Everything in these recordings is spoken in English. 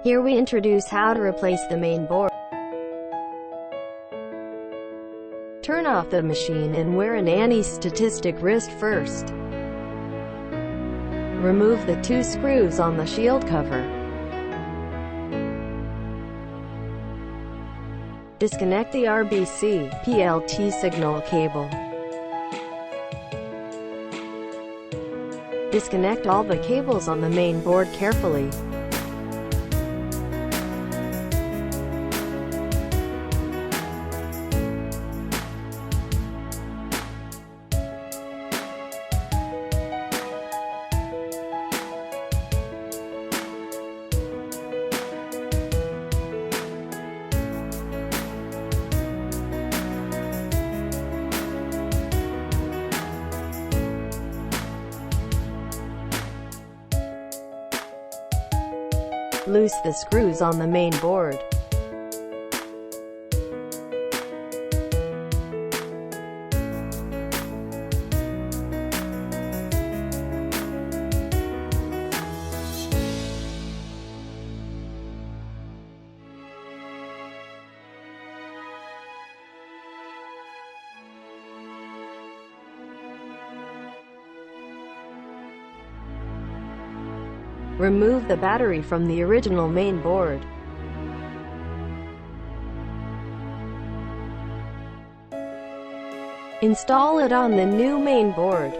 Here we introduce how to replace the main board. Turn off the machine and wear an anti-static wrist first. Remove the 2 screws on the shield cover. Disconnect the RBC/PLT signal cable. Disconnect all the cables on the main board carefully. Loose the screws on the main board. Remove the battery from the original main board. Install it on the new main board.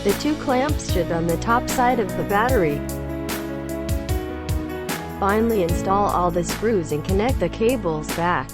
The 2 clamps should on the top side of the battery. Finally, install all the screws and connect the cables back.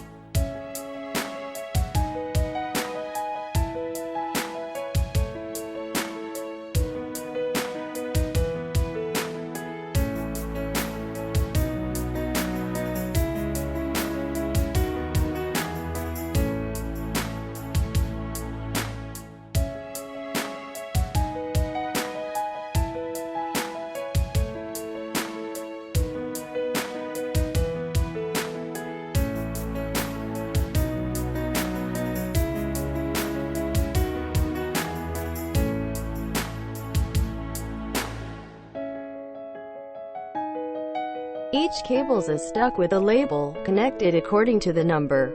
Each cable is stuck with a label, connected according to the number.